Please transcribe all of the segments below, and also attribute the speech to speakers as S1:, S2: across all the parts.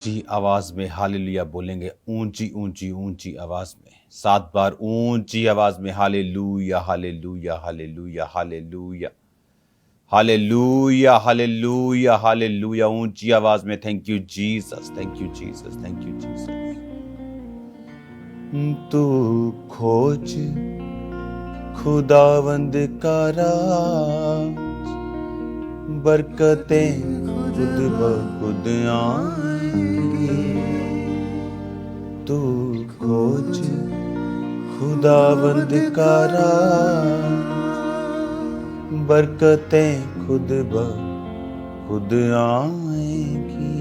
S1: ऊंची आवाज में हालेलुया बोलेंगे। ऊंची ऊंची ऊंची आवाज में 7 बार ऊंची आवाज में hallelujah hallelujah hallelujah hallelujah hallelujah hallelujah hallelujah. ऊंची आवाज में thank you Jesus, thank you Jesus, thank you Jesus. तू खोज खुदावंद का राज, बरकतें खुद ब खुद आएंगी। तू खोज खुदावंद का राज, बरकतें खुद ब खुद आएंगी।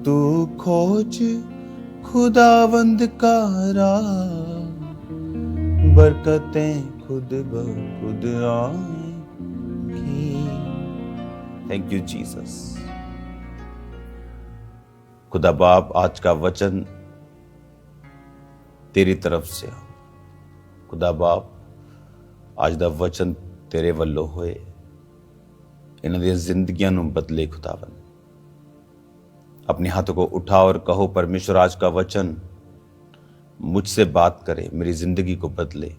S1: तू खोज खुदावंद का राज, बरकतें खुद ब खुद आएंगी। Thank you Jesus. खुदा बाप, आज का वचन तेरी तरफ से हो। खुदा बाप, आज दा वचन तेरे वल्लों होए, इन्हां दी जिंदगियां नूं बदले। खुदावन, अपने हाथों को उठाओ और कहो, परमेश्वर आज का वचन मुझसे बात करे, मेरी जिंदगी को बदले,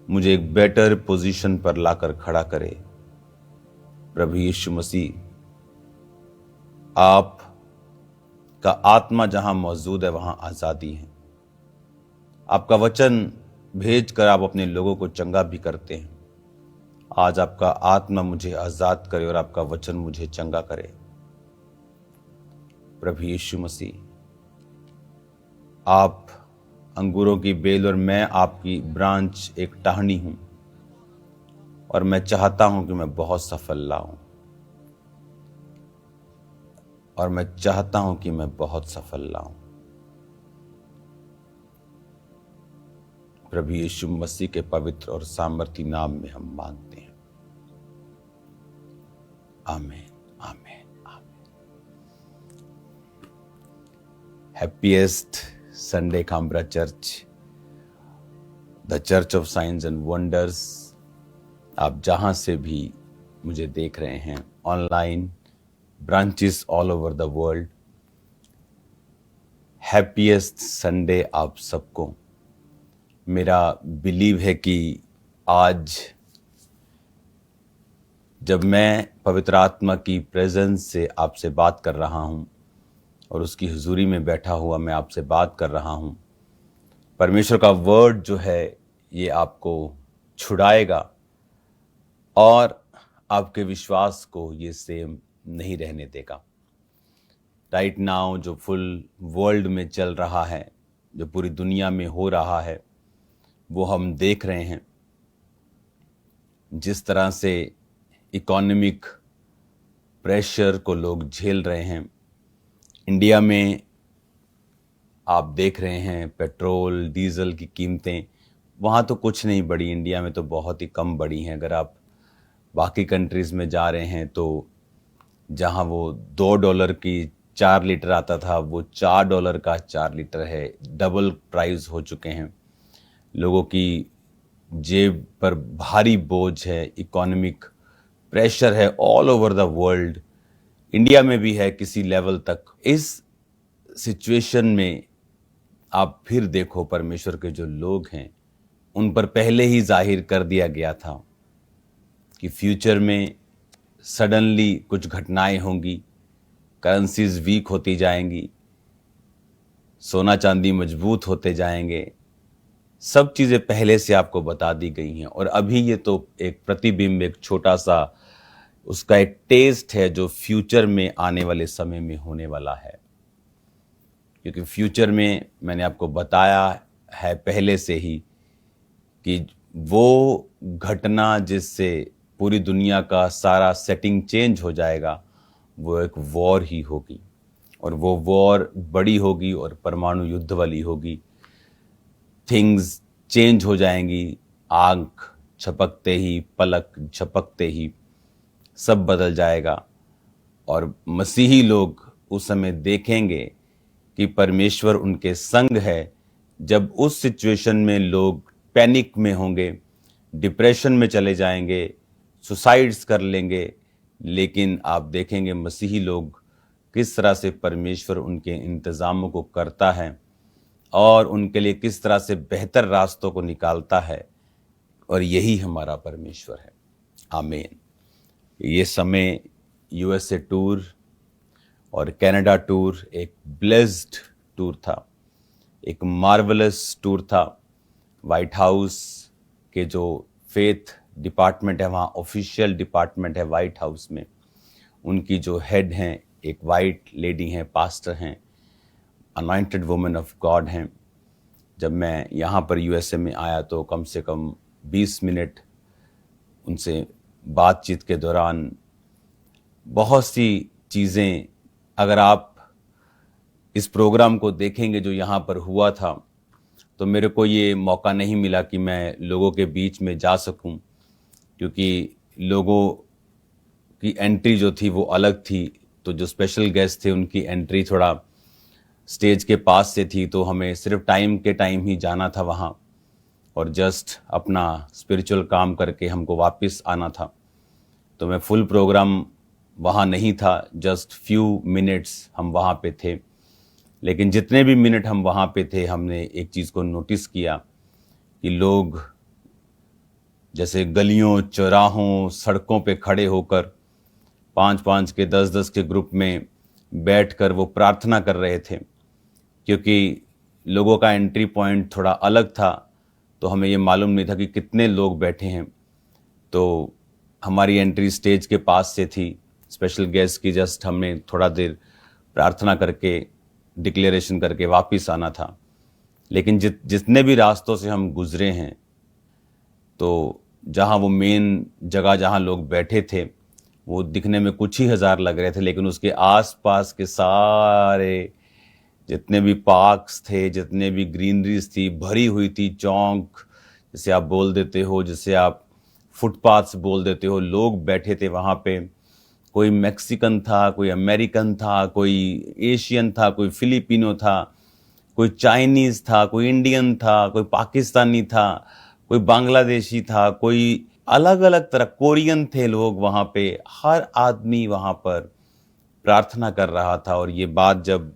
S1: मुझे एक बेटर पोजीशन पर लाकर खड़ा करे। प्रभु यीशु मसीह, आप का आत्मा जहां मौजूद है वहां आजादी है। आपका वचन भेजकर आप अपने लोगों को चंगा भी करते हैं। आज आपका आत्मा मुझे आजाद करे और आपका वचन मुझे चंगा करे। प्रभु यीशु मसीह, आप अंगूरों की बेल और मैं आपकी ब्रांच, एक टहनी हूं, और मैं चाहता हूं कि मैं बहुत सफल लाऊं, और मैं चाहता हूं कि मैं बहुत सफल लाऊं। प्रभु यीशु मसीह के पवित्र और सामर्थी नाम में हम मांगते हैं, आमीन, आमीन, आमीन। हैप्पीएस्ट संडे काम्ब्रा church, the church of science and wonders. आप जहां से भी मुझे देख रहे हैं, online branches all over the world, happiest Sunday आप सबको। मेरा बिलीव है कि आज जब मैं पवित्र आत्मा की प्रेजेंस से आपसे बात कर रहा हूं और उसकी हुजूरी में बैठा हुआ मैं आपसे बात कर रहा हूं, परमेश्वर का वर्ड जो है ये आपको छुड़ाएगा और आपके विश्वास को ये सेम नहीं रहने देगा। राइट नाउ जो फुल वर्ल्ड में चल रहा है, जो पूरी दुनिया में हो रहा है, वो हम देख रहे हैं। जिस तरह से इकोनॉमिक प्रेशर को लोग झेल रहे हैं, इंडिया में आप देख रहे हैं पेट्रोल डीजल की कीमतें, वहाँ तो कुछ नहीं बढ़ी, इंडिया में तो बहुत ही कम बढ़ी हैं। अगर आप बाकी कंट्रीज़ में जा रहे हैं तो जहाँ वो $2 की 4 लीटर आता था, वो $4 का 4 लीटर है। डबल प्राइस हो चुके हैं। लोगों की जेब पर भारी बोझ है, इकोनॉमिक प्रेशर है all over the world, India में भी है किसी लेवल तक। इस सिचुएशन में आप फिर देखो, परमेश्वर के जो लोग हैं उन पर पहले ही जाहिर कर दिया गया था कि फ्यूचर में सडनली कुछ घटनाएं होंगी, करेंसीज वीक होती जाएंगी, सोना चांदी मजबूत होते जाएंगे। सब चीज़ें पहले से आपको बता दी गई हैं, और अभी ये तो एक प्रतिबिंब, एक छोटा सा उसका एक टेस्ट है जो फ्यूचर में आने वाले समय में होने वाला है। क्योंकि फ्यूचर में मैंने आपको बताया है पहले से ही कि वो घटना जिससे पूरी दुनिया का सारा सेटिंग चेंज हो जाएगा, वो एक वॉर ही होगी, और वो वॉर बड़ी होगी और परमाणु युद्ध वाली होगी। थिंग्स चेंज हो जाएंगी, आंख झपकते ही, पलक झपकते ही सब बदल जाएगा, और मसीही लोग उस समय देखेंगे कि परमेश्वर उनके संग है। जब उस सिचुएशन में लोग पैनिक में होंगे, डिप्रेशन में चले जाएंगे, सुसाइड्स कर लेंगे, लेकिन आप देखेंगे मसीही लोग किस तरह से परमेश्वर उनके इंतज़ामों को करता है और उनके लिए किस तरह से बेहतर रास्तों को निकालता है, और यही हमारा परमेश्वर है। आमीन। ये समय यूएसए टूर और कनाडा टूर एक ब्लेस्ड टूर था, एक मार्वलस टूर था। वाइट हाउस के जो फेथ डिपार्टमेंट है, वहाँ ऑफिशियल डिपार्टमेंट है वाइट हाउस में, उनकी जो हेड हैं एक वाइट लेडी हैं, पास्टर हैं, अनॉइंटेड वुमन ऑफ गॉड हैं। जब मैं यहाँ पर यूएसए में आया तो कम से कम 20 मिनट उनसे बातचीत के दौरान बहुत सी चीज़ें, अगर आप इस प्रोग्राम को देखेंगे जो यहाँ पर हुआ था, तो मेरे को ये मौका नहीं मिला कि मैं लोगों के बीच में जा सकूं, क्योंकि लोगों की एंट्री जो थी वो अलग थी। तो जो स्पेशल गेस्ट थे उनकी एंट्री थोड़ा स्टेज के पास से थी, तो हमें सिर्फ टाइम के टाइम ही जाना था वहाँ और जस्ट अपना स्पिरिचुअल काम करके हमको वापस आना था। तो मैं फुल प्रोग्राम वहाँ नहीं था, जस्ट फ्यू मिनट्स हम वहाँ पे थे। लेकिन जितने भी मिनट हम वहाँ पे थे, हमने एक चीज़ को नोटिस किया कि लोग जैसे गलियों, चौराहों, सड़कों पे खड़े होकर 5-5 के 10-10 के ग्रुप में बैठकर वो प्रार्थना कर रहे थे। क्योंकि लोगों का एंट्री पॉइंट थोड़ा अलग था, तो हमें ये मालूम नहीं था कि कितने लोग बैठे हैं। तो हमारी एंट्री स्टेज के पास से थी, स्पेशल गेस्ट की जस्ट हमने थोड़ा देर प्रार्थना करके डिक्लेरेशन करके वापस आना था। लेकिन जितने भी रास्तों से हम गुजरे हैं, तो जहाँ वो मेन जगह जहाँ लोग बैठे थे वो दिखने में कुछ ही हज़ार लग रहे थे, लेकिन उसके आसपास के सारे जितने भी पार्क्स थे, जितने भी ग्रीनरीज थी, भरी हुई थी। चौक जैसे आप बोल देते हो, जैसे आप फुटपाथ्स बोल देते हो, लोग बैठे थे वहाँ पे। कोई मैक्सिकन था, कोई अमेरिकन था, कोई एशियन था, कोई फिलिपिनो था, कोई चाइनीज़ था, कोई इंडियन था, कोई पाकिस्तानी था, कोई बांग्लादेशी था, कोई अलग अलग तरह, कोरियन थे लोग वहाँ पे। हर आदमी वहाँ पर प्रार्थना कर रहा था। और ये बात जब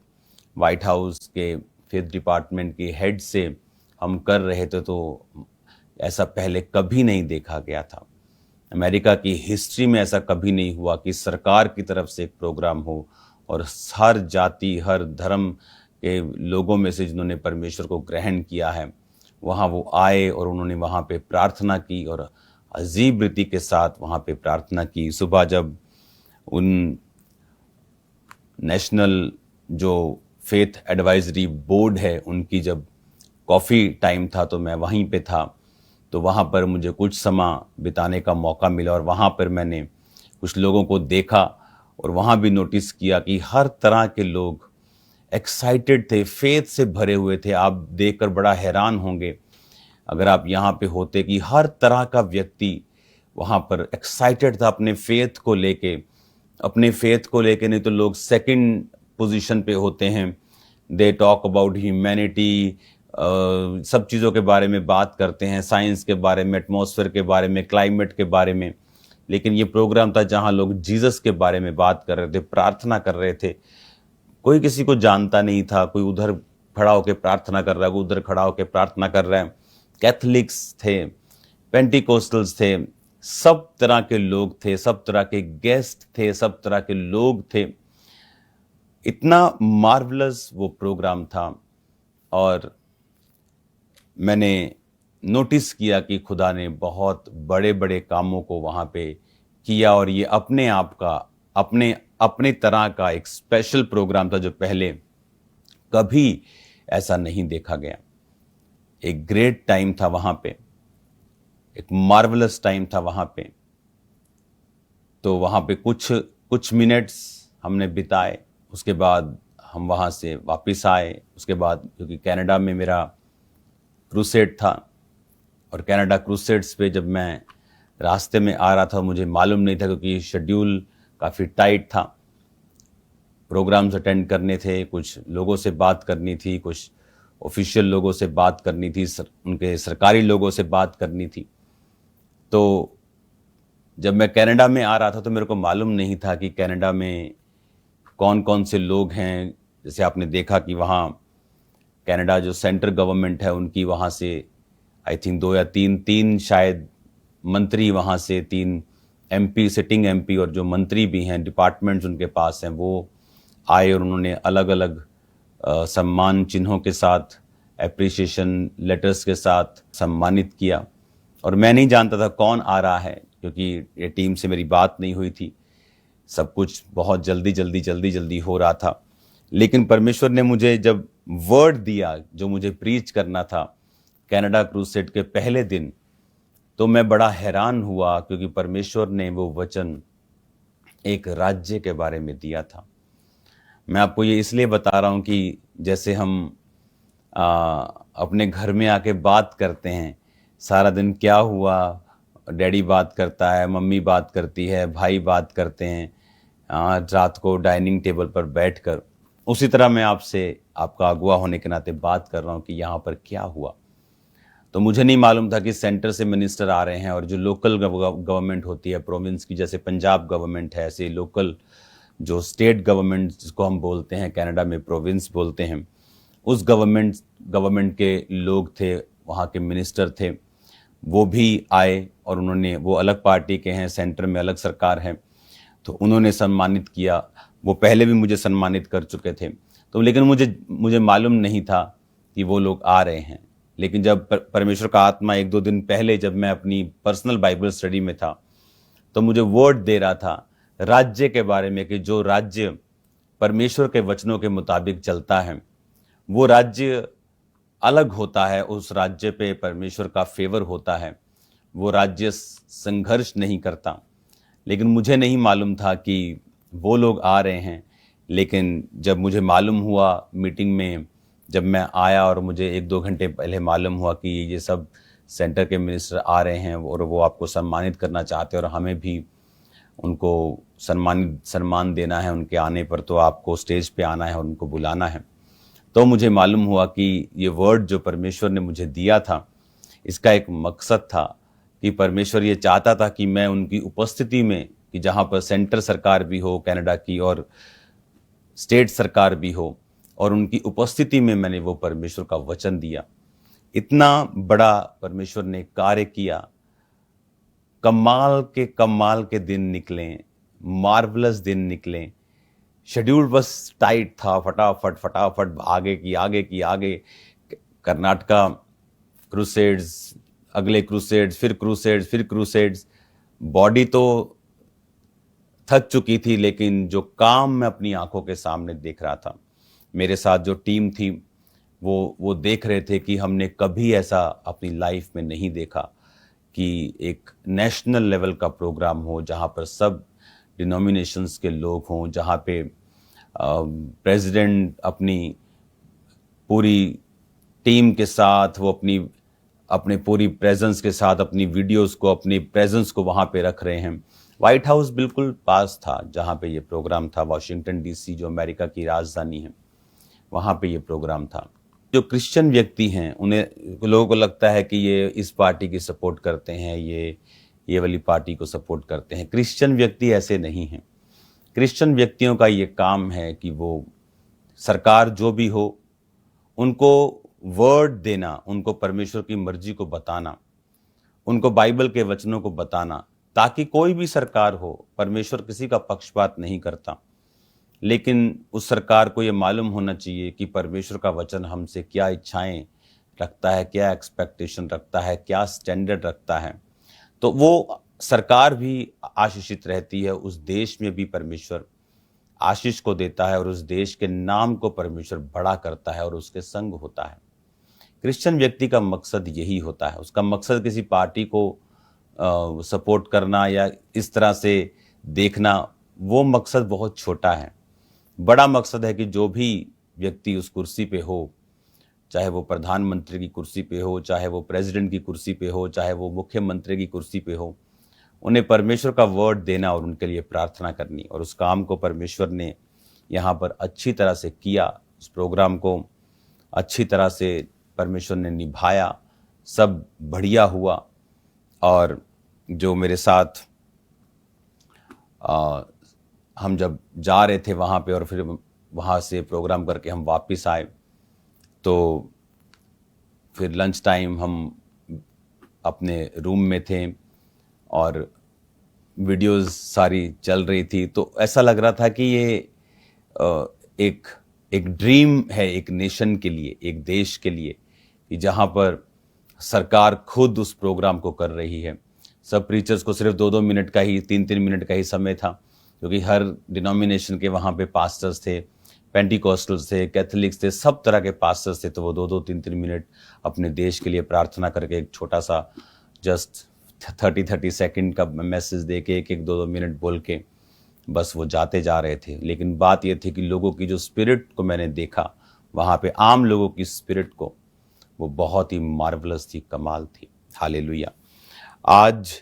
S1: वाइट हाउस के फेथ डिपार्टमेंट के हेड से हम कर रहे थे, तो ऐसा पहले कभी नहीं देखा गया था। अमेरिका की हिस्ट्री में ऐसा कभी नहीं हुआ कि सरकार की तरफ से एक प्रोग्राम हो और हर जाति, हर धर्म के लोगों में से जिन्होंने परमेश्वर को ग्रहण किया है, वहाँ वो आए और उन्होंने वहाँ पे प्रार्थना की और अजीब रीति के साथ वहाँ पे प्रार्थना की। सुबह जब उन नेशनल जो फेथ एडवाइजरी बोर्ड है उनकी जब कॉफ़ी टाइम था, तो मैं वहीं पे था। तो वहाँ पर मुझे कुछ समय बिताने का मौका मिला और वहाँ पर मैंने कुछ लोगों को देखा और वहाँ भी नोटिस किया कि हर तरह के लोग एक्साइटेड थे, फेथ से भरे हुए थे। आप देखकर बड़ा हैरान होंगे अगर आप यहाँ पे होते कि हर तरह का व्यक्ति वहाँ पर एक्साइटेड था अपने फेथ को लेके। अपने फेथ को लेके नहीं तो लोग सेकंड पोजीशन पे होते हैं। दे टॉक अबाउट ह्यूमैनिटी, सब चीज़ों के बारे में बात करते हैं, साइंस के बारे में, एटमॉस्फेयर के बारे में, क्लाइमेट के बारे में। लेकिन ये प्रोग्राम था जहाँ लोग जीसस के बारे में बात कर रहे थे, प्रार्थना कर रहे थे। कोई किसी को जानता नहीं था, कोई उधर खड़ा होकर प्रार्थना कर रहा है, कोई उधर खड़ा होकर प्रार्थना कर रहा है। कैथलिक्स थे, पेंटिकोस्टल्स थे, सब तरह के लोग थे, सब तरह के गेस्ट थे, सब तरह के लोग थे। इतना मार्वलस वो प्रोग्राम था और मैंने नोटिस किया कि खुदा ने बहुत बड़े बड़े कामों को वहाँ पे किया और ये अपने आप का अपने तरह का एक स्पेशल प्रोग्राम था जो पहले कभी ऐसा नहीं देखा गया। एक ग्रेट टाइम था वहाँ पे, एक मार्वलस टाइम था वहाँ पे। तो वहाँ पे कुछ मिनट्स हमने बिताए, उसके बाद हम वहाँ से वापस आए। उसके बाद क्योंकि कनाडा में मेरा क्रूसेड था और कनाडा क्रूसेड्स पे जब मैं रास्ते में आ रहा था मुझे मालूम नहीं था, क्योंकि शेड्यूल काफ़ी टाइट था। प्रोग्राम्स अटेंड करने थे, कुछ लोगों से बात करनी थी, कुछ ऑफिशियल लोगों से बात करनी थी, उनके सरकारी लोगों से बात करनी थी। तो जब मैं कनाडा में आ रहा था तो मेरे को मालूम नहीं था कि कनाडा में कौन कौन से लोग हैं। जैसे आपने देखा कि वहाँ कनाडा जो सेंट्रल गवर्नमेंट है उनकी वहाँ से आई थिंक 2 या 3 शायद मंत्री, वहाँ से 3 एमपी, सिटिंग एमपी और जो मंत्री भी हैं, डिपार्टमेंट्स उनके पास हैं, वो आए और उन्होंने अलग अलग सम्मान चिन्हों के साथ, एप्रिसिएशन लेटर्स के साथ सम्मानित किया। और मैं नहीं जानता था कौन आ रहा है, क्योंकि ये टीम से मेरी बात नहीं हुई थी। सब कुछ बहुत जल्दी जल्दी जल्दी जल्दी हो रहा था। लेकिन परमेश्वर ने मुझे जब वर्ड दिया जो मुझे प्रीच करना था कनाडा क्रूसेड के पहले दिन, तो मैं बड़ा हैरान हुआ, क्योंकि परमेश्वर ने वो वचन एक राज्य के बारे में दिया था। मैं आपको ये इसलिए बता रहा हूँ कि जैसे हम अपने घर में आके बात करते हैं, सारा दिन क्या हुआ, डैडी बात करता है, मम्मी बात करती है, भाई बात करते हैं, रात को डाइनिंग टेबल पर बैठकर, उसी तरह मैं आपसे आपका अगुआ होने के नाते बात कर रहा हूँ कि यहाँ पर क्या हुआ। तो मुझे नहीं मालूम था कि सेंटर से मिनिस्टर आ रहे हैं और जो लोकल गवर्नमेंट होती है प्रोविंस की, जैसे पंजाब गवर्नमेंट है, ऐसे लोकल जो स्टेट गवर्नमेंट जिसको हम बोलते हैं कनाडा में प्रोविंस बोलते हैं, उस गवर्नमेंट के लोग थे, वहाँ के मिनिस्टर थे, वो भी आए और उन्होंने, वो अलग पार्टी के हैं, सेंटर में अलग सरकार है, तो उन्होंने सम्मानित किया। वो पहले भी मुझे सम्मानित कर चुके थे, तो लेकिन मुझे मालूम नहीं था कि वो लोग आ रहे हैं। लेकिन जब परमेश्वर का आत्मा 1-2 दिन पहले जब मैं अपनी पर्सनल बाइबल स्टडी में था, तो मुझे वर्ड दे रहा था राज्य के बारे में कि जो राज्य परमेश्वर के वचनों के मुताबिक चलता है वो राज्य अलग होता है, उस राज्य पे परमेश्वर का फेवर होता है, वो राज्य संघर्ष नहीं करता। लेकिन मुझे नहीं मालूम था कि वो लोग आ रहे हैं। लेकिन जब मुझे मालूम हुआ मीटिंग में, जब मैं आया और मुझे 1-2 घंटे पहले मालूम हुआ कि ये सब सेंटर के मिनिस्टर आ रहे हैं और वो आपको सम्मानित करना चाहते हैं और हमें भी उनको सम्मान देना है उनके आने पर, तो आपको स्टेज पे आना है और उनको बुलाना है। तो मुझे मालूम हुआ कि ये वर्ड जो परमेश्वर ने मुझे दिया था, इसका एक मकसद था कि परमेश्वर ये चाहता था कि मैं उनकी उपस्थिति में, कि जहाँ पर सेंटर सरकार भी हो कनाडा की और स्टेट सरकार भी हो, और उनकी उपस्थिति में मैंने वो परमेश्वर का वचन दिया। इतना बड़ा परमेश्वर ने कार्य किया। कमाल के दिन निकले, मार्वलस दिन निकले। शेड्यूल बस टाइट था, फटाफट आगे कर्नाटका क्रूसेड्स, अगले क्रूसेड्स, फिर क्रूसेड्स। बॉडी तो थक चुकी थी, लेकिन जो काम मैं अपनी आंखों के सामने देख रहा था, मेरे साथ जो टीम थी वो देख रहे थे कि हमने कभी ऐसा अपनी लाइफ में नहीं देखा कि एक नेशनल लेवल का प्रोग्राम हो जहाँ पर सब डिनोमिनेशंस के लोग हों, जहाँ पे प्रेसिडेंट अपनी पूरी टीम के साथ, वो अपने पूरी प्रेजेंस के साथ अपनी वीडियोस को, अपनी प्रेजेंस को वहाँ पे रख रहे हैं। व्हाइट हाउस बिल्कुल पास था जहाँ पे ये प्रोग्राम था, वाशिंगटन डीसी जो अमेरिका की राजधानी है, वहाँ पे ये प्रोग्राम था। जो क्रिश्चियन व्यक्ति हैं उन्हें, लोगों को लगता है कि ये इस पार्टी की सपोर्ट करते हैं, ये वाली पार्टी को सपोर्ट करते हैं। क्रिश्चियन व्यक्ति ऐसे नहीं हैं। क्रिश्चियन व्यक्तियों का ये काम है कि वो सरकार जो भी हो उनको वर्ड देना, उनको परमेश्वर की मर्जी को बताना, उनको बाइबल के वचनों को बताना, ताकि कोई भी सरकार हो, परमेश्वर किसी का पक्षपात नहीं करता, लेकिन उस सरकार को ये मालूम होना चाहिए कि परमेश्वर का वचन हमसे क्या इच्छाएं रखता है, क्या एक्सपेक्टेशन रखता है, क्या स्टैंडर्ड रखता है। तो वो सरकार भी आशीषित रहती है, उस देश में भी परमेश्वर आशीष को देता है और उस देश के नाम को परमेश्वर बड़ा करता है और उसके संग होता है। क्रिश्चियन व्यक्ति का मकसद यही होता है। उसका मकसद किसी पार्टी को सपोर्ट करना या इस तरह से देखना, वो मकसद बहुत छोटा है। बड़ा मकसद है कि जो भी व्यक्ति उस कुर्सी पे हो, चाहे वो प्रधानमंत्री की कुर्सी पे हो, चाहे वो प्रेसिडेंट की कुर्सी पे हो, चाहे वो मुख्यमंत्री की कुर्सी पे हो, उन्हें परमेश्वर का वर्ड देना और उनके लिए प्रार्थना करनी। और उस काम को परमेश्वर ने यहाँ पर अच्छी तरह से किया। उस प्रोग्राम को अच्छी तरह से परमेश्वर ने निभाया, सब बढ़िया हुआ। और जो मेरे साथ हम जब जा रहे थे वहाँ पे और फिर वहाँ से प्रोग्राम करके हम वापस आए, तो फिर लंच टाइम हम अपने रूम में थे और वीडियोस सारी चल रही थी, तो ऐसा लग रहा था कि ये एक एक ड्रीम है एक नेशन के लिए, एक देश के लिए, कि जहाँ पर सरकार खुद उस प्रोग्राम को कर रही है। सब प्रीचर्स को सिर्फ 2-2 मिनट का ही, 3-3 मिनट का ही समय था, क्योंकि हर डिनोमिनेशन के वहाँ पे पास्टर्स थे, पेंटिकॉस्टल्स थे, कैथलिक्स थे, सब तरह के पास्टर्स थे। तो वो 2-2, 3-3 मिनट अपने देश के लिए प्रार्थना करके एक छोटा सा जस्ट 30-30 सेकंड का मैसेज दे के 1-1, 2-2 मिनट बोल के बस वो जाते जा रहे थे। लेकिन बात ये थी कि लोगों की जो स्पिरिट को मैंने देखा वहाँ पे, आम लोगों की स्पिरिट को, वो बहुत ही मार्वलस थी, कमाल थी। हालेलुया। आज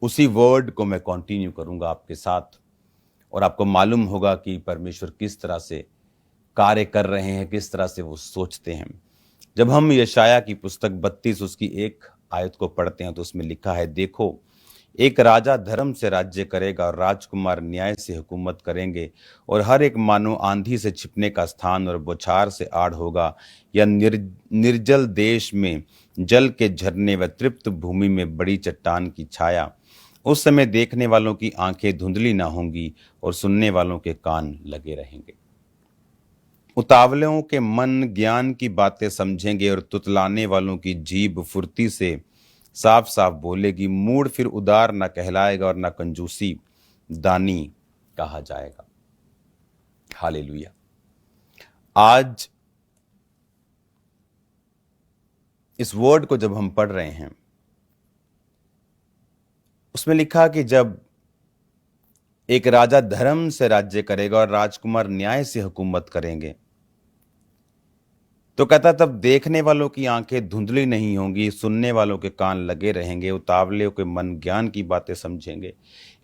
S1: उसी वर्ड को मैं कंटिन्यू करूंगा आपके साथ, और आपको मालूम होगा कि परमेश्वर किस तरह से कार्य कर रहे हैं, किस तरह से वो सोचते हैं। जब हम यशाया की पुस्तक 32 उसकी 1 आयत को पढ़ते हैं तो उसमें लिखा है, देखो एक राजा धर्म से राज्य करेगा और राजकुमार न्याय से हुकूमत करेंगे, और हर एक मानो आंधी से छिपने का स्थान और बौछार से आड़ होगा, या निर्जल देश में जल के झरने व तृप्त भूमि में बड़ी चट्टान की छाया। उस समय देखने वालों की आंखें धुंधली ना होंगी और सुनने वालों के कान लगे रहेंगे। उतावलों के मन ज्ञान की बातें समझेंगे और तुतलाने वालों की जीभ फुर्ती से साफ साफ बोलेगी। मूड फिर उदार न कहलाएगा और न कंजूसी दानी कहा जाएगा। हालेलुया। आज इस वर्ड को जब हम पढ़ रहे हैं, उसमें लिखा कि जब एक राजा धर्म से राज्य करेगा और राजकुमार न्याय से हुकूमत करेंगे, तो कहता तब देखने वालों की आंखें धुंधली नहीं होंगी, सुनने वालों के कान लगे रहेंगे, उतावले के मन ज्ञान की बातें समझेंगे।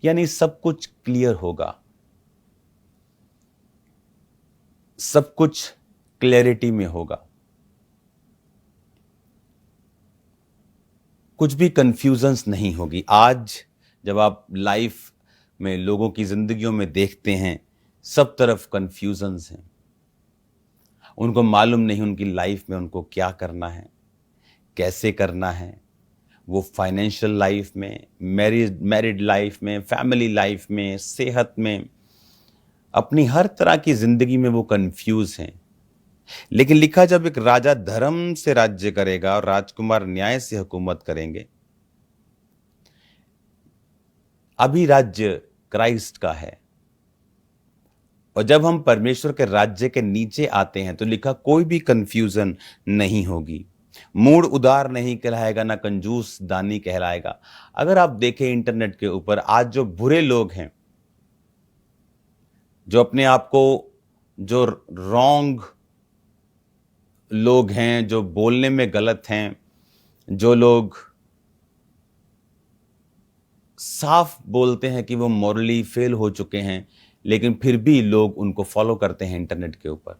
S1: यानी सब कुछ क्लियर होगा, सब कुछ क्लैरिटी में होगा, कुछ भी कंफ्यूजन्स नहीं होगी। आज जब आप लाइफ में लोगों की जिंदगियों में देखते हैं, सब तरफ कंफ्यूजन्स हैं। उनको मालूम नहीं उनकी लाइफ में उनको क्या करना है, कैसे करना है। वो फाइनेंशियल लाइफ में, मैरिड लाइफ में, फैमिली लाइफ में, सेहत में, अपनी हर तरह की जिंदगी में वो कंफ्यूज हैं। लेकिन लिखा, जब एक राजा धर्म से राज्य करेगा और राजकुमार न्याय से हुकूमत करेंगे। अभी राज्य क्राइस्ट का है, और जब हम परमेश्वर के राज्य के नीचे आते हैं तो लिखा कोई भी कंफ्यूजन नहीं होगी। मूड उदार नहीं कहलाएगा, ना कंजूस दानी कहलाएगा। अगर आप देखें इंटरनेट के ऊपर, आज जो बुरे लोग हैं, जो अपने आप को, जो रॉन्ग लोग हैं, जो बोलने में गलत हैं, जो लोग साफ बोलते हैं कि वो मॉरली फेल हो चुके हैं, लेकिन फिर भी लोग उनको फॉलो करते हैं इंटरनेट के ऊपर,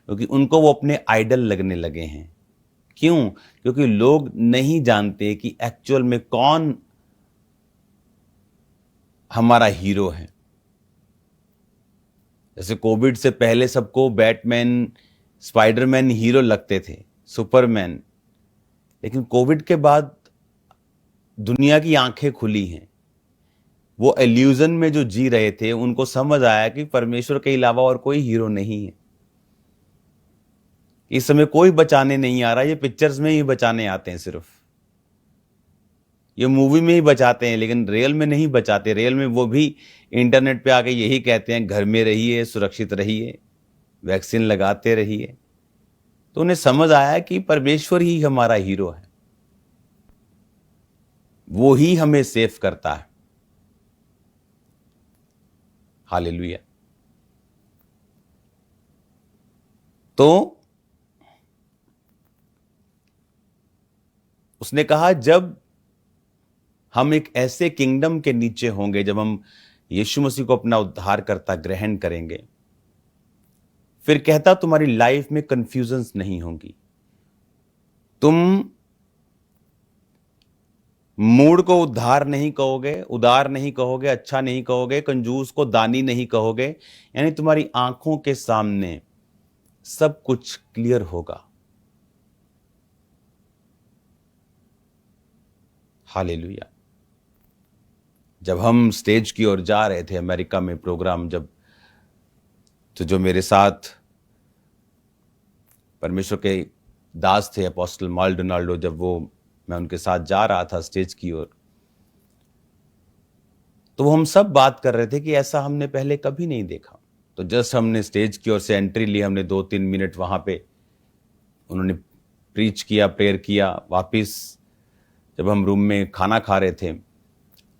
S1: क्योंकि उनको वो अपने आइडल लगने लगे हैं। क्यों? क्योंकि लोग नहीं जानते कि एक्चुअल में कौन हमारा हीरो है। जैसे कोविड से पहले सबको बैटमैन, स्पाइडरमैन हीरो लगते थे, सुपरमैन। लेकिन कोविड के बाद दुनिया की आंखें खुली हैं। वो इल्यूजन में जो जी रहे थे, उनको समझ आया कि परमेश्वर के अलावा और कोई हीरो नहीं है। इस समय कोई बचाने नहीं आ रहा, ये पिक्चर्स में ही बचाने आते हैं, सिर्फ ये मूवी में ही बचाते हैं, लेकिन रियल में नहीं बचाते। रियल में वो भी इंटरनेट पे आके यही कहते हैं, घर में रहिए, सुरक्षित रहिए, वैक्सीन लगाते रहिए। तो उन्हें समझ आया कि परमेश्वर ही हमारा हीरो है, वो ही हमें सेव करता है। हालेलुया। तो उसने कहा, जब हम एक ऐसे किंगडम के नीचे होंगे, जब हम यीशु मसीह को अपना उद्धारकर्ता ग्रहण करेंगे, फिर कहता तुम्हारी लाइफ में कंफ्यूजन्स नहीं होंगी। तुम मूड को उद्धार नहीं कहोगे, उदार नहीं कहोगे, अच्छा नहीं कहोगे, कंजूस को दानी नहीं कहोगे, यानी तुम्हारी आंखों के सामने सब कुछ क्लियर होगा। हालेलुया। जब हम स्टेज की ओर जा रहे थे अमेरिका में प्रोग्राम, तो जो मेरे साथ परमेश्वर के दास थे अपोस्टल माल्डोनाल्डो, जब मैं उनके साथ जा रहा था स्टेज की ओर, तो वो हम सब बात कर रहे थे कि ऐसा हमने पहले कभी नहीं देखा। तो जस्ट हमने स्टेज की ओर से एंट्री ली, हमने 2-3 मिनट वहां पे उन्होंने प्रीच किया, प्रेयर किया। वापिस जब हम रूम में खाना खा रहे थे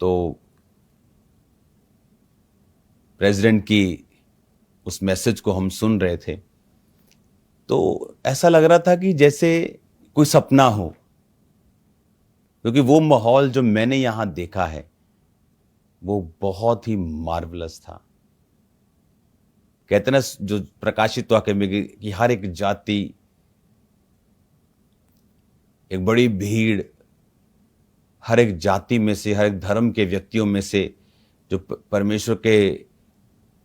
S1: तो प्रेसिडेंट की उस मैसेज को हम सुन रहे थे, तो ऐसा लग रहा था कि जैसे कोई सपना हो, क्योंकि वो माहौल जो मैंने यहां देखा है वो बहुत ही मार्वलस था। कहते ना, जो प्रकाशित वाक्य में कि हर एक जाति, एक बड़ी भीड़, हर एक जाति में से, हर एक धर्म के व्यक्तियों में से जो परमेश्वर के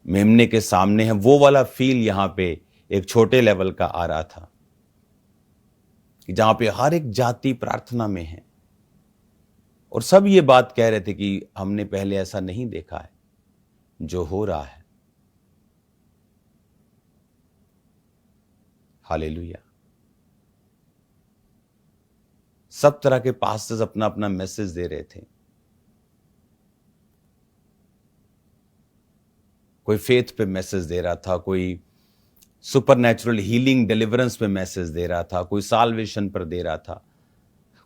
S1: मेमने के सामने है, वो वाला फील यहां पे एक छोटे लेवल का आ रहा था, कि जहां पे हर एक जाति प्रार्थना में है और सब ये बात कह रहे थे कि हमने पहले ऐसा नहीं देखा है जो हो रहा है। हालेलुया। सब तरह के पास्टर्स अपना अपना मैसेज दे रहे थे। कोई फेथ पे मैसेज दे रहा था, कोई सुपरनैचुरल हीलिंग डिलीवरेंस पे मैसेज दे रहा था, कोई साल्वेशन पर दे रहा था,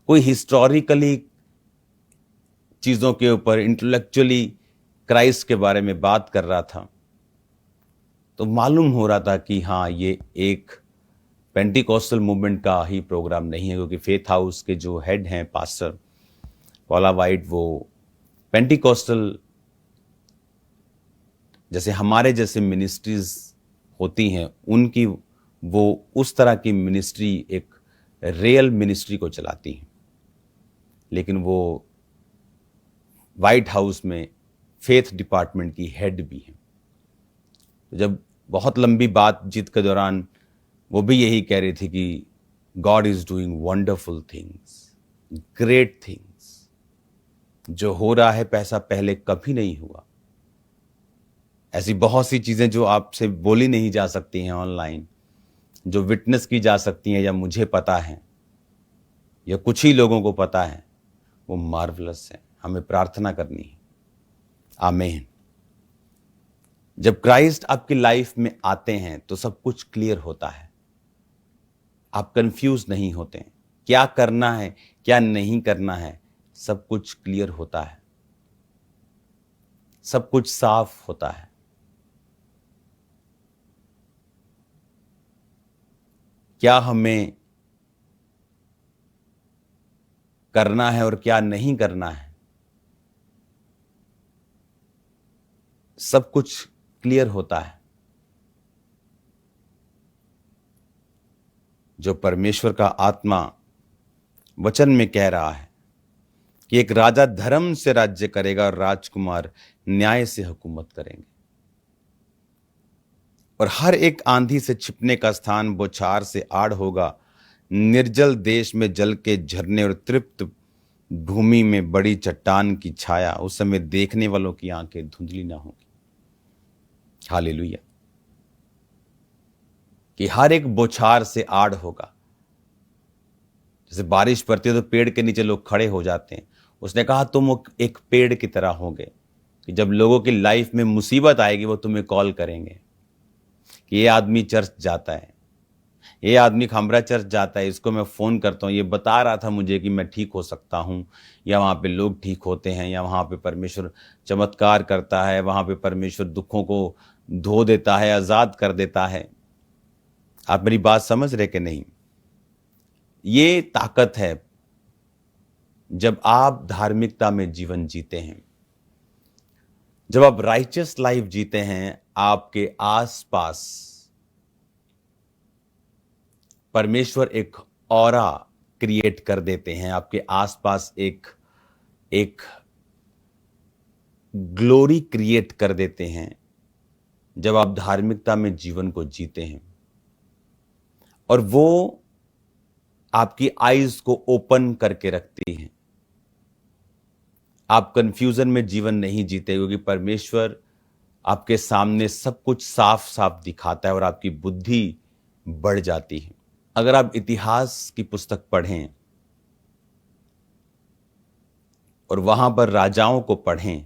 S1: कोई हिस्टोरिकली चीजों के ऊपर इंटेलेक्चुअली क्राइस्ट के बारे में बात कर रहा था। तो मालूम हो रहा था कि हाँ, ये एक पेंटिकॉस्टल मूवमेंट का ही प्रोग्राम नहीं है, क्योंकि फेथ हाउस के जो हेड हैं पास्टर पॉला वाइट, वो पेंटिकॉस्टल जैसे हमारे जैसे मिनिस्ट्रीज होती हैं उनकी, वो उस तरह की मिनिस्ट्री, एक रियल मिनिस्ट्री को चलाती हैं, लेकिन वो वाइट हाउस में फेथ डिपार्टमेंट की हेड भी हैं। तो जब बहुत लंबी बातचीत के दौरान वो भी यही कह रही थी कि God is doing wonderful things, great things, जो हो रहा है पैसा पहले कभी नहीं हुआ। ऐसी बहुत सी चीजें जो आपसे बोली नहीं जा सकती हैं ऑनलाइन, जो विटनेस की जा सकती हैं, या मुझे पता है या कुछ ही लोगों को पता है, वो मार्वलस है। हमें प्रार्थना करनी है। आमीन। जब क्राइस्ट आपकी लाइफ में आते हैं तो सब कुछ क्लियर होता है, आप कंफ्यूज नहीं होते हैं, क्या करना है क्या नहीं करना है, सब कुछ क्लियर होता है, सब कुछ साफ होता है। क्या हमें करना है और क्या नहीं करना है, सब कुछ क्लियर होता है। जो परमेश्वर का आत्मा वचन में कह रहा है कि एक राजा धर्म से राज्य करेगा और राजकुमार न्याय से हुकूमत करेंगे, और हर एक आंधी से छिपने का स्थान बौछार से आड़ होगा, निर्जल देश में जल के झरने और तृप्त भूमि में बड़ी चट्टान की छाया। उस समय देखने वालों की आंखें धुंधली ना होंगी। हालेलुया। कि हर एक बौछार से आड़ होगा। जैसे बारिश पड़ती है तो पेड़ के नीचे लोग खड़े हो जाते हैं। उसने कहा तुम एक पेड़ की तरह होगे, कि जब लोगों की लाइफ में मुसीबत आएगी वो तुम्हें कॉल करेंगे कि ये आदमी चर्च जाता है, ये आदमी खामरा चर्च जाता है, इसको मैं फ़ोन करता हूँ, ये बता रहा था मुझे कि मैं ठीक हो सकता हूँ, या वहाँ पे लोग ठीक होते हैं, या वहाँ पे परमेश्वर चमत्कार करता है, वहाँ पे परमेश्वर दुखों को धो देता है, आज़ाद कर देता है। आप मेरी बात समझ रहे कि नहीं? ये ताकत है जब आप धार्मिकता में जीवन जीते हैं, जब आप राइचियस लाइफ जीते हैं। आपके आसपास परमेश्वर एक ऑरा क्रिएट कर देते हैं, आपके आसपास एक एक ग्लोरी क्रिएट कर देते हैं जब आप धार्मिकता में जीवन को जीते हैं, और वो आपकी आईज को ओपन करके रखती हैं। आप कंफ्यूजन में जीवन नहीं जीते, क्योंकि परमेश्वर आपके सामने सब कुछ साफ साफ दिखाता है और आपकी बुद्धि बढ़ जाती है। अगर आप इतिहास की पुस्तक पढ़ें और वहां पर राजाओं को पढ़ें,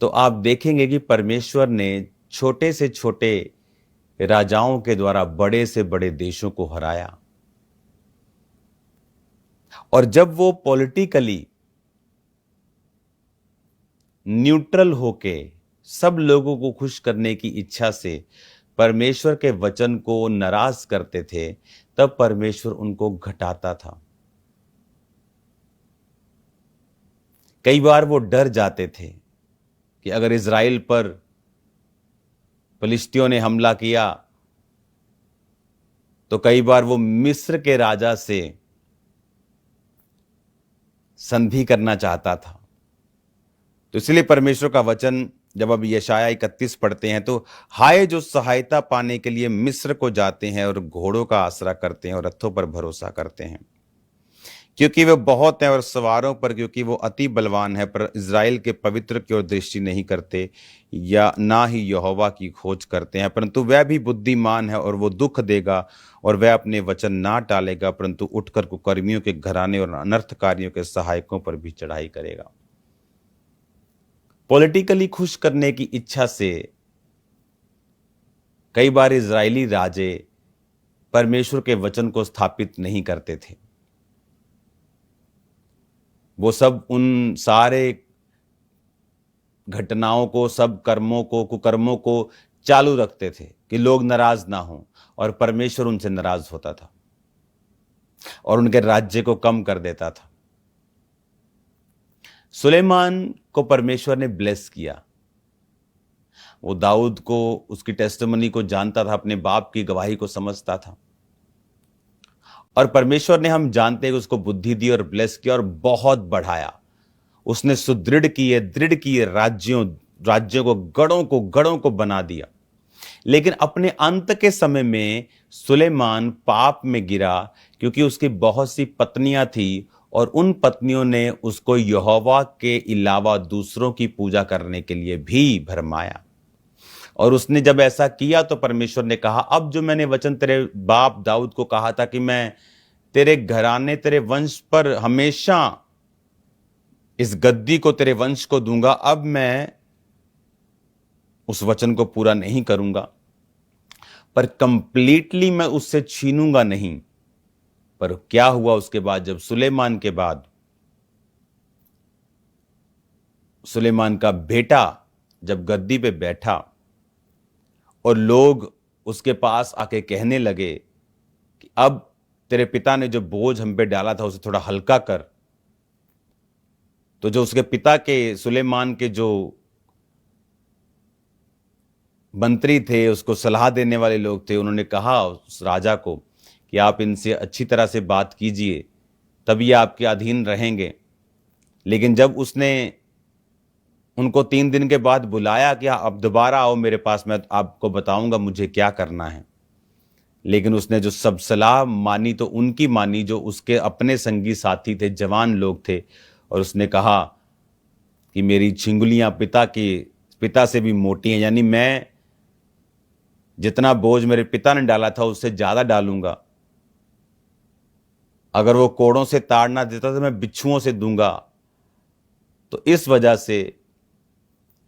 S1: तो आप देखेंगे कि परमेश्वर ने छोटे से छोटे राजाओं के द्वारा बड़े से बड़े देशों को हराया। और जब वो पॉलिटिकली न्यूट्रल होके सब लोगों को खुश करने की इच्छा से परमेश्वर के वचन को नाराज करते थे, तब परमेश्वर उनको घटाता था। कई बार वो डर जाते थे कि अगर इज़राइल पर फिलिस्तियों ने हमला किया तो कई बार वो मिस्र के राजा से संधि करना चाहता था। तो इसलिए परमेश्वर का वचन जब अब यशाया 31 पढ़ते हैं, तो हाय जो सहायता पाने के लिए मिस्र को जाते हैं और घोड़ों का आसरा करते हैं और रथों पर भरोसा करते हैं, क्योंकि वे बहुत हैं, और सवारों पर क्योंकि वो अति बलवान है, पर इज़राइल के पवित्र की ओर दृष्टि नहीं करते या ना ही यहोवा की खोज करते हैं। परंतु वह भी बुद्धिमान है और वो दुख देगा, और वह अपने वचन ना टालेगा, परंतु उठकर कुकर्मियों के घराने और अनर्थकारियों के सहायकों पर भी चढ़ाई करेगा। पॉलिटिकली खुश करने की इच्छा से कई बार इजरायली राजे परमेश्वर के वचन को स्थापित नहीं करते थे। वो सब उन सारे घटनाओं को, सब कर्मों को, कुकर्मों को चालू रखते थे कि लोग नाराज ना हों, और परमेश्वर उनसे नाराज होता था और उनके राज्य को कम कर देता था। सुलेमान को परमेश्वर ने ब्लेस किया। वो दाऊद को, उसकी टेस्टिमनी को जानता था, अपने बाप की गवाही को समझता था, और परमेश्वर ने, हम जानते हैं, उसको बुद्धि दी और ब्लेस किया और बहुत बढ़ाया। उसने सुदृढ़ किए, दृढ़ किए राज्यों को, गढ़ों को बना दिया। लेकिन अपने अंत के समय में सुलेमान पाप में गिरा, क्योंकि उसकी बहुत सी पत्नियां थी और उन पत्नियों ने उसको यहोवा के अलावा दूसरों की पूजा करने के लिए भी भरमाया। और उसने जब ऐसा किया तो परमेश्वर ने कहा, अब जो मैंने वचन तेरे बाप दाऊद को कहा था कि मैं तेरे घराने, तेरे वंश पर हमेशा इस गद्दी को, तेरे वंश को दूंगा, अब मैं उस वचन को पूरा नहीं करूंगा, पर कंप्लीटली मैं उससे छीनूंगा नहीं। पर क्या हुआ उसके बाद, जब सुलेमान के बाद सुलेमान का बेटा जब गद्दी पे बैठा और लोग उसके पास आके कहने लगे कि अब तेरे पिता ने जो बोझ हम पे डाला था उसे थोड़ा हल्का कर, तो जो उसके पिता के, सुलेमान के जो मंत्री थे, उसको सलाह देने वाले लोग थे, उन्होंने कहा उस राजा को कि आप इनसे अच्छी तरह से बात कीजिए, तब ये आपके अधीन रहेंगे। लेकिन जब उसने उनको 3 दिन के बाद बुलाया कि अब दोबारा आओ मेरे पास, मैं आपको बताऊंगा मुझे क्या करना है, लेकिन उसने जो सब सलाह मानी तो उनकी मानी जो उसके अपने संगी साथी थे, जवान लोग थे, और उसने कहा कि मेरी छिंगुलियां पिता से भी मोटी हैं, यानी मैं जितना बोझ मेरे पिता ने डाला था उससे ज्यादा डालूंगा। अगर वो कोड़ों से ताड़ ना देता तो मैं बिच्छुओं से दूंगा। तो इस वजह से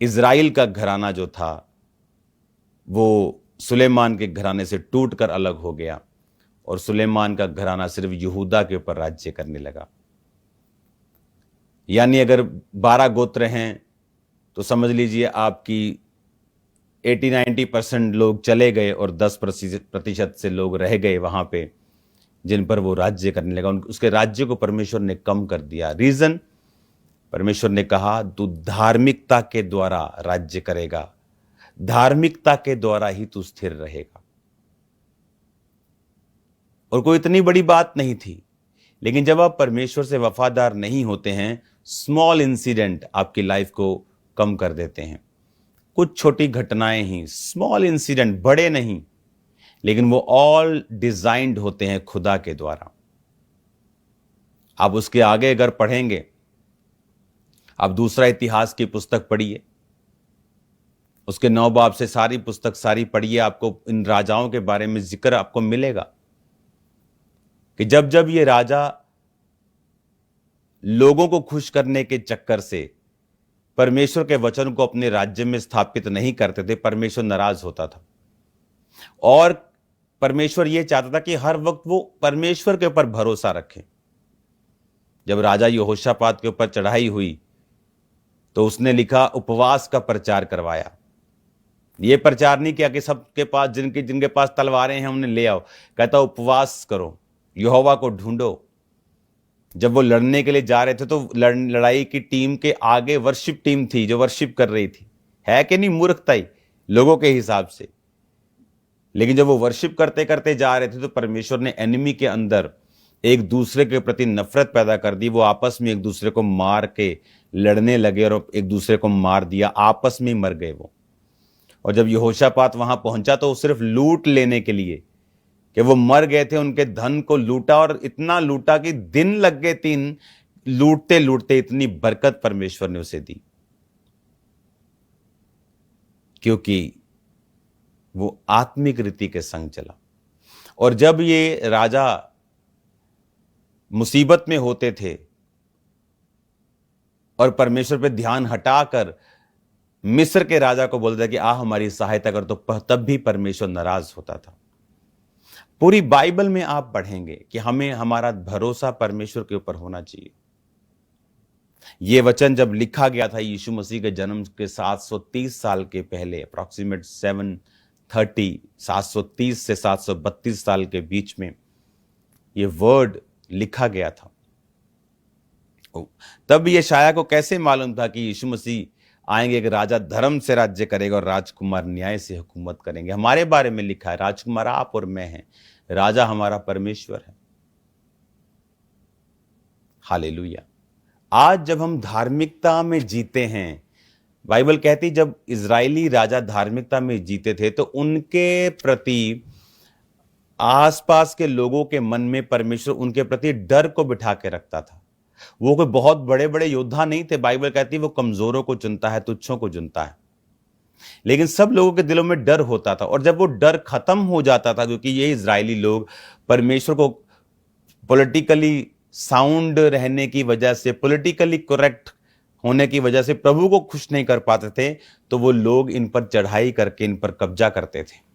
S1: इज़राइल का घराना जो था वो सुलेमान के घराने से टूटकर अलग हो गया, और सुलेमान का घराना सिर्फ यहूदा के ऊपर राज्य करने लगा। यानी अगर 12 गोत्र हैं तो समझ लीजिए आपकी 80-90% लोग चले गए और 10% से लोग रह गए वहां पे, जिन पर वो राज्य करने लगा। उसके राज्य को परमेश्वर ने कम कर दिया। रीजन, परमेश्वर ने कहा तू धार्मिकता के द्वारा राज्य करेगा, धार्मिकता के द्वारा ही तू स्थिर रहेगा। और कोई इतनी बड़ी बात नहीं थी लेकिन जब आप परमेश्वर से वफादार नहीं होते हैं, स्मॉल इंसिडेंट आपकी लाइफ को कम कर देते हैं। कुछ छोटी घटनाएं ही, स्मॉल इंसिडेंट, बड़े नहीं, लेकिन वो ऑल डिजाइंड होते हैं खुदा के द्वारा। आप उसके आगे अगर पढ़ेंगे, आप दूसरा इतिहास की पुस्तक पढ़िए, उसके 9 बाब से सारी पुस्तक सारी पढ़िए, आपको इन राजाओं के बारे में जिक्र आपको मिलेगा कि जब जब ये राजा लोगों को खुश करने के चक्कर से परमेश्वर के वचन को अपने राज्य में स्थापित नहीं करते थे, परमेश्वर नाराज होता था। और परमेश्वर यह चाहता था कि हर वक्त वो परमेश्वर के ऊपर भरोसा रखें। जब राजा यहोशापात के ऊपर चढ़ाई हुई तो उसने लिखा, उपवास का प्रचार करवाया। यह प्रचार नहीं किया कि सबके पास, जिनके जिनके पास तलवारें हैं उन्हें ले आओ। कहता उपवास करो, यहोवा को ढूंढो। जब वो लड़ने के लिए जा रहे थे तो लड़ाई की टीम के आगे वर्शिप टीम थी जो वर्शिप कर रही थी। है कि नहीं मूर्खताई लोगों के हिसाब से। लेकिन जब वो वर्शिप करते करते जा रहे थे तो परमेश्वर ने एनिमी के अंदर एक दूसरे के प्रति नफरत पैदा कर दी। वो आपस में एक दूसरे को मार के लड़ने लगे और एक दूसरे को मार दिया, आपस में मर गए वो। और जब यहोशापात वहां पहुंचा तो वो सिर्फ लूट लेने के लिए कि वो मर गए थे, उनके धन को लूटा, और इतना लूटा कि दिन लग गए 3 लूटते लूटते। इतनी बरकत परमेश्वर ने उसे दी क्योंकि वो आत्मिक रीति के संग चला। और जब ये राजा मुसीबत में होते थे और परमेश्वर पे ध्यान हटाकर मिस्र के राजा को बोलता कि आ हमारी सहायता कर, तो तब भी परमेश्वर नाराज होता था। पूरी बाइबल में आप पढ़ेंगे कि हमें हमारा भरोसा परमेश्वर के ऊपर होना चाहिए। यह वचन जब लिखा गया था यीशु मसीह के जन्म के 730 साल के पहले, अप्रॉक्सीमेट 730 से 732 साल के बीच में यह वर्ड लिखा गया था। तब यशायाह को कैसे मालूम था कि यीशु मसीह आएंगे कि राजा धर्म से राज्य करेगा और राजकुमार न्याय से हुकूमत करेंगे। हमारे बारे में लिखा है, राजकुमार आप और मैं हैं, राजा हमारा परमेश्वर है। हालेलुया। आज जब हम धार्मिकता में जीते हैं, बाइबल कहती जब इजरायली राजा धार्मिकता में जीते थे तो उनके प्रति आसपास के लोगों के मन में परमेश्वर उनके प्रति डर को बिठा के रखता था। वो कोई बहुत बड़े बड़े योद्धा नहीं थे। बाइबल कहती वो कमजोरों को चुनता है, तुच्छों को चुनता है। लेकिन सब लोगों के दिलों में डर होता था। और जब वो डर खत्म हो जाता था, क्योंकि ये इजरायली लोग परमेश्वर को पॉलिटिकली साउंड रहने की वजह से, पॉलिटिकली करेक्ट होने की वजह से प्रभु को खुश नहीं कर पाते थे, तो वो लोग इन पर चढ़ाई करके इन पर कब्जा करते थे।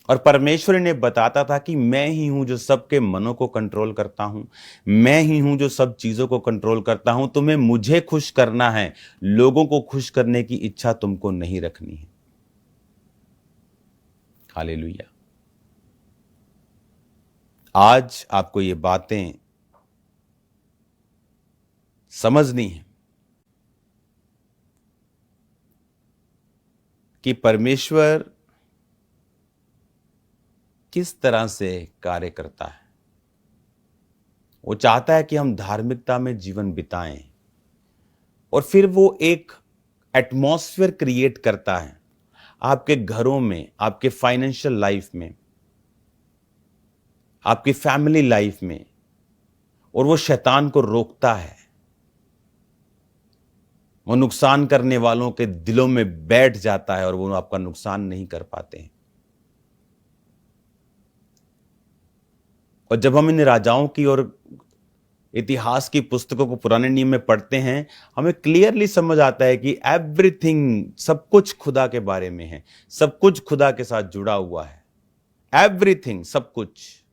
S1: और परमेश्वर ने बताता था कि मैं ही हूं जो सबके मनों को कंट्रोल करता हूं, मैं ही हूं जो सब चीजों को कंट्रोल करता हूं। तुम्हें मुझे खुश करना है, लोगों को खुश करने की इच्छा तुमको नहीं रखनी है। हालेलुया। आज आपको ये बातें समझनी है कि परमेश्वर किस तरह से कार्य करता है। वो चाहता है कि हम धार्मिकता में जीवन बिताएं, और फिर वो एक एटमॉस्फेयर क्रिएट करता है आपके घरों में, आपके फाइनेंशियल लाइफ में, आपकी फैमिली लाइफ में, और वो शैतान को रोकता है। वो नुकसान करने वालों के दिलों में बैठ जाता है और वो आपका नुकसान नहीं कर पाते हैं। और जब हम इन राजाओं की और इतिहास की पुस्तकों को पुराने नियम में पढ़ते हैं, हमें क्लियरली समझ आता है कि एवरीथिंग, सब कुछ खुदा के बारे में है, सब कुछ खुदा के साथ जुड़ा हुआ है, एवरीथिंग, सब कुछ।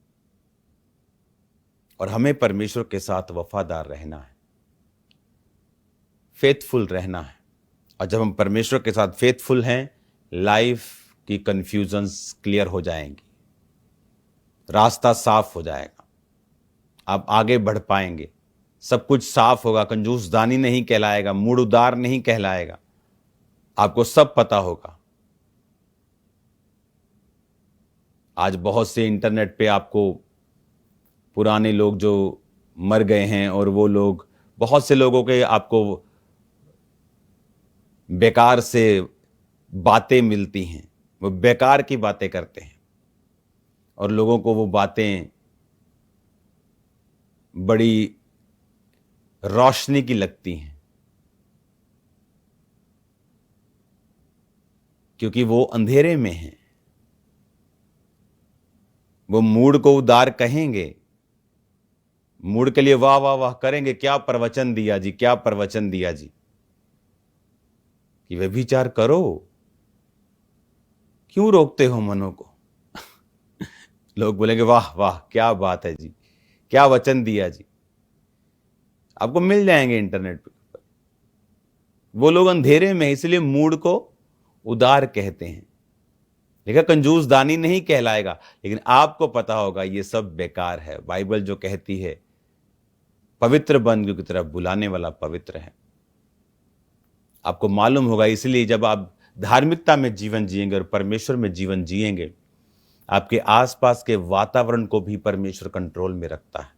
S1: और हमें परमेश्वर के साथ वफादार रहना है, फेथफुल रहना है। और जब हम परमेश्वर के साथ फेथफुल हैं, लाइफ की कंफ्यूजन्स क्लियर हो जाएंगी, रास्ता साफ हो जाएगा, आप आगे बढ़ पाएंगे, सब कुछ साफ होगा, कंजूसदानी नहीं कहलाएगा, मूड उदार नहीं कहलाएगा, आपको सब पता होगा। आज बहुत से इंटरनेट पे आपको पुराने लोग जो मर गए हैं, और वो लोग, बहुत से लोगों के आपको बेकार से बातें मिलती हैं, वो बेकार की बातें करते हैं और लोगों को वो बातें बड़ी रोशनी की लगती हैं, क्योंकि वो अंधेरे में हैं। वो मूड को उदार कहेंगे, मूड के लिए वाह वाह वाह करेंगे, क्या प्रवचन दिया जी, क्या प्रवचन दिया जी, कि व्यभिचार करो, क्यों रोकते हो मनों को। लोग बोलेंगे वाह वाह क्या बात है जी, क्या वचन दिया जी। आपको मिल जाएंगे इंटरनेट पर। वो लोग अंधेरे में, इसलिए मूड को उदार कहते हैं। लेकिन कंजूस दानी नहीं कहलाएगा, लेकिन आपको पता होगा ये सब बेकार है। बाइबल जो कहती है पवित्र बन की तरफ बुलाने वाला पवित्र है, आपको मालूम होगा। इसलिए जब आप धार्मिकता में जीवन जिएंगे और परमेश्वर में जीवन जिएंगे, आपके आसपास के वातावरण को भी परमेश्वर कंट्रोल में रखता है,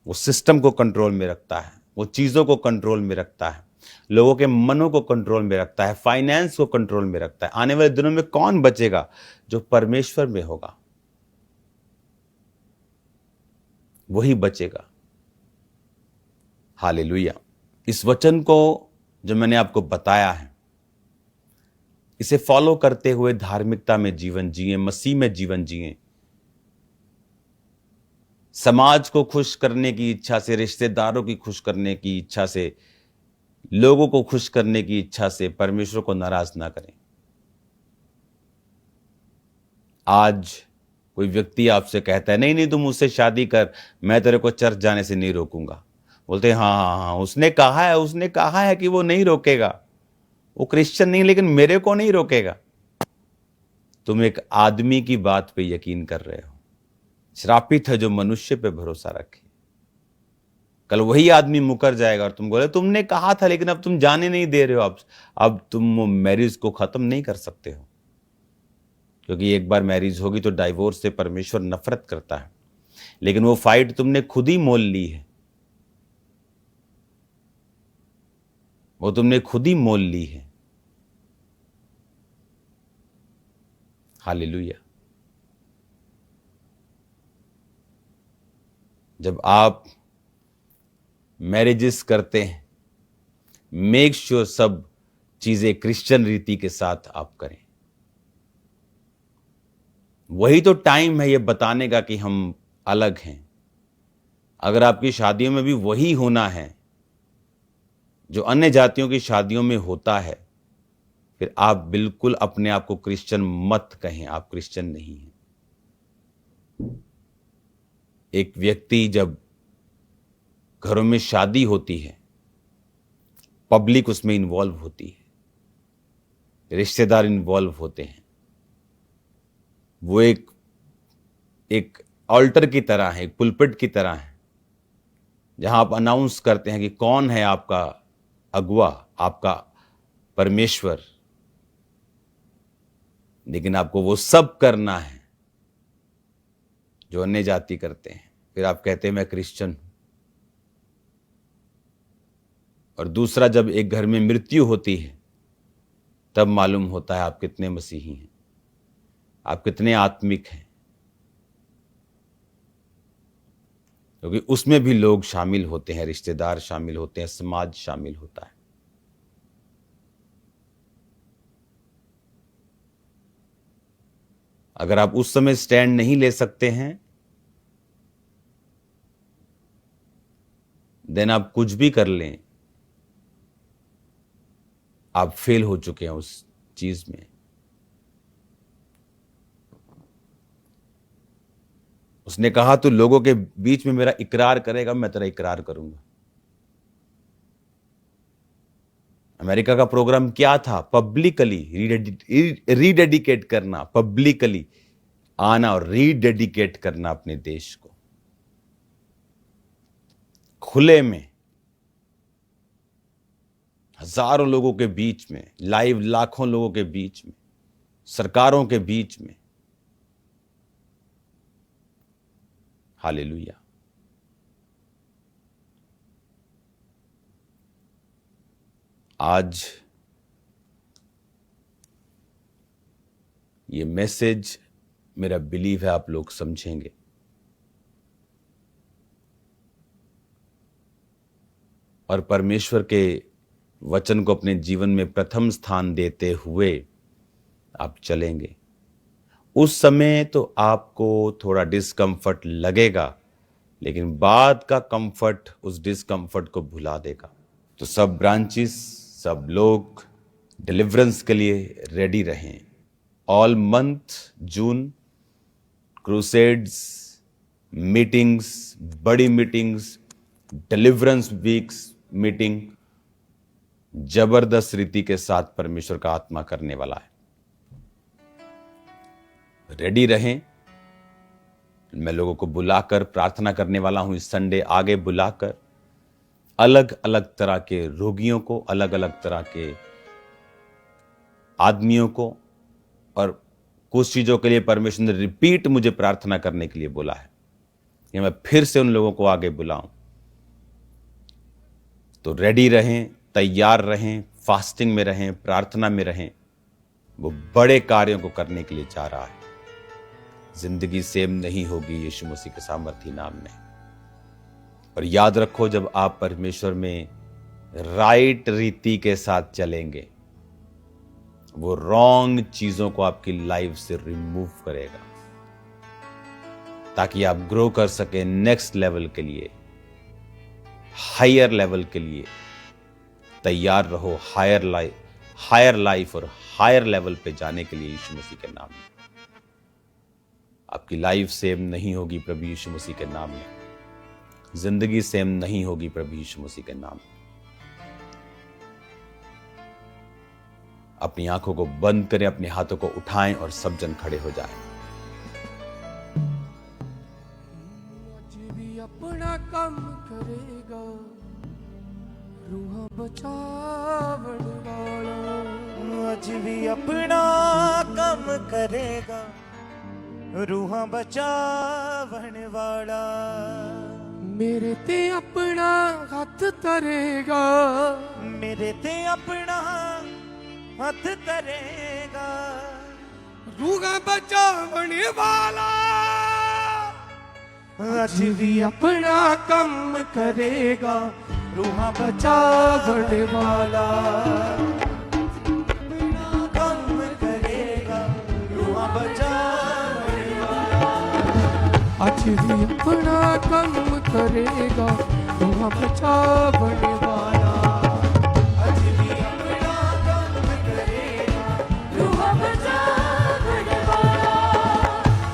S1: वो सिस्टम को कंट्रोल में रखता है, वो चीजों को कंट्रोल में रखता है, लोगों के मनों को कंट्रोल में रखता है, फाइनेंस को कंट्रोल में रखता है। आने वाले दिनों में कौन बचेगा? जो परमेश्वर में होगा वही बचेगा। हालेलुया। इस वचन को जो मैंने आपको बताया है, इसे फॉलो करते हुए धार्मिकता में जीवन जिए, मसीह में जीवन जिए, समाज को खुश करने की इच्छा से, रिश्तेदारों की खुश करने की इच्छा से, लोगों को खुश करने की इच्छा से परमेश्वर को नाराज ना करें। आज कोई व्यक्ति आपसे कहता है नहीं नहीं तुम मुझसे शादी कर, मैं तेरे को चर्च जाने से नहीं रोकूंगा। बोलते हैं हाँ हाँ हाँ, उसने कहा है कि वो नहीं रोकेगा, वो क्रिश्चियन नहीं, लेकिन मेरे को नहीं रोकेगा। तुम एक आदमी की बात पे यकीन कर रहे हो। श्रापित है जो मनुष्य पे भरोसा रखे। कल वही आदमी मुकर जाएगा और तुम बोले तुमने कहा था, लेकिन अब तुम जाने नहीं दे रहे हो। अब तुम मैरिज को खत्म नहीं कर सकते हो, क्योंकि एक बार मैरिज होगी तो डाइवोर्स से परमेश्वर नफरत करता है। लेकिन वो फाइट तुमने खुद ही मोल ली है, वो तुमने खुद ही मोल ली है। हालेलुया। जब आप मैरिजेस करते हैं, मेक श्योर सब चीजें क्रिश्चियन रीति के साथ आप करें। वही तो टाइम है ये बताने का कि हम अलग हैं। अगर आपकी शादियों में भी वही होना है जो अन्य जातियों की शादियों में होता है, फिर आप बिल्कुल अपने आप को क्रिश्चियन मत कहें, आप क्रिश्चियन नहीं हैं। एक व्यक्ति जब घरों में शादी होती है, पब्लिक उसमें इन्वॉल्व होती है, रिश्तेदार इन्वॉल्व होते हैं, वो एक ऑल्टर की तरह है, एक पुलपिट की तरह है, जहां आप अनाउंस करते हैं कि कौन है आपका अगुआ, आपका परमेश्वर। लेकिन आपको वो सब करना है जो अन्य जाति करते हैं। फिर आप कहते हैं मैं क्रिश्चियन हूं। और दूसरा, जब एक घर में मृत्यु होती है, तब मालूम होता है आप कितने मसीही हैं, आप कितने आत्मिक हैं, क्योंकि उसमें भी लोग शामिल होते हैं, रिश्तेदार शामिल होते हैं, समाज शामिल होता है। अगर आप उस समय स्टैंड नहीं ले सकते हैं, देन आप कुछ भी कर लें, आप फेल हो चुके हैं उस चीज में। उसने कहा तू लोगों के बीच में मेरा इकरार करेगा, मैं तेरा इकरार करूंगा। अमेरिका का प्रोग्राम क्या था? पब्लिकली रीडेडिकेट करना, पब्लिकली आना और रीडेडिकेट करना अपने देश को, खुले में, हजारों लोगों के बीच में, लाइव लाखों लोगों के बीच में, सरकारों के बीच में। हालेलुया। आज ये मैसेज मेरा बिलीव है आप लोग समझेंगे। और परमेश्वर के वचन को अपने जीवन में प्रथम स्थान देते हुए आप चलेंगे। उस समय तो आपको थोड़ा डिस्कंफर्ट लगेगा, लेकिन बाद का कंफर्ट उस डिस्कंफर्ट को भुला देगा। तो सब ब्रांचेस, सब लोग डिलीवरेंस के लिए रेडी रहें। ऑल मंथ जून क्रूसेड्स, मीटिंग्स, बड़ी मीटिंग्स, डिलीवरेंस वीक्स मीटिंग जबरदस्त रीति के साथ परमेश्वर का आत्मा करने वाला है। रेडी रहें। मैं लोगों को बुलाकर प्रार्थना करने वाला हूं इस संडे, आगे बुलाकर अलग अलग तरह के रोगियों को, अलग अलग तरह के आदमियों को, और कुछ चीजों के लिए परमेश्वर ने रिपीट मुझे प्रार्थना करने के लिए बोला है कि मैं फिर से उन लोगों को आगे बुलाऊं। तो रेडी रहें, तैयार रहें, फास्टिंग में रहें, प्रार्थना में रहें। वो बड़े कार्यों को करने के लिए जा रहा है। जिंदगी सेम नहीं होगी यीशु मसीह के सामर्थी नाम में। और याद रखो, जब आप परमेश्वर में राइट रीति के साथ चलेंगे, वो रॉन्ग चीजों को आपकी लाइफ से रिमूव करेगा, ताकि आप ग्रो कर सके नेक्स्ट लेवल के लिए, हायर लेवल के लिए। तैयार रहो हायर लाइफ और हायर लेवल पे जाने के लिए यीशु मसीह के नाम में। आपकी लाइफ सेम नहीं होगी प्रभु यीशु मसीह के नाम में। जिंदगी सेम नहीं होगी प्रभु यीशु मसीह के नाम में। अपनी आंखों को बंद करें, अपने हाथों को उठाएं और सब जन खड़े हो जाएं।
S2: अपना काम करेगा रूह बचावन वाला।
S3: आज भी अपना काम करेगा रूह बचावन वाला।
S2: मेरे ते अपना हाथ तरेगा,
S3: मेरे ते अपना हाथ तरेगा
S2: रूह बचावन वाला।
S3: आज भी
S2: अपना काम करेगा
S3: रूह
S2: बचावन वाला।
S3: काम करेगा रूह बचावन वाला।
S2: आज भी अपना काम करेगा रूह बचावन वाला।
S3: आज भी अपना काम करेगा रूह बचावन वाला।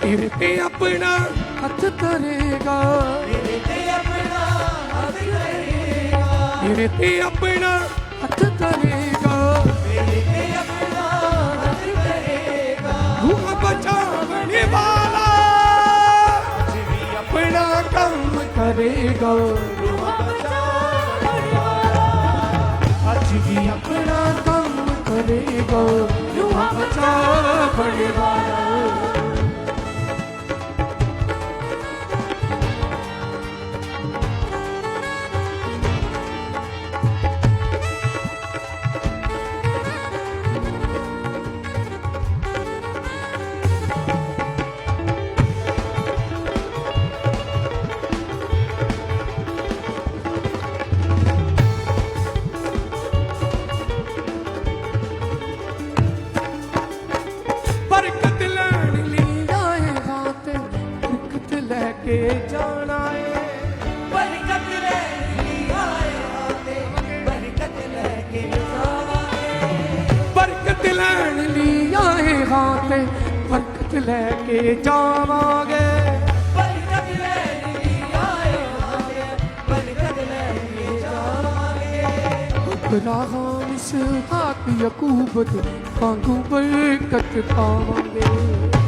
S2: तेरे पे अपना हाथ तरेगा,
S3: मेरे ते अपना हाथ करेगा।
S2: तेरे पे अपना हाथ तरेगा,
S3: मेरे ते अपना हाथ करेगा
S2: रूह बचावने वाला।
S3: आज भी
S2: अपना काम करेगा
S3: रूह बचावन वाला।
S2: आज भी अपना काम करेगा रूह बचावने वाला। बरकत लैन ली आए हाथ, बरकत लेके जाना है।
S3: बरकत लेके आए हाथे, बरकत लेके जावांगे।
S2: बरकत लैन ली आए हाथ, बरकत लेके जावांगे।
S3: बरकत लेके आए हाथे, बरकत लेके जावांगे।
S2: अब्राहम इसहाक याकूब दे वांगू बरकत पावांगे।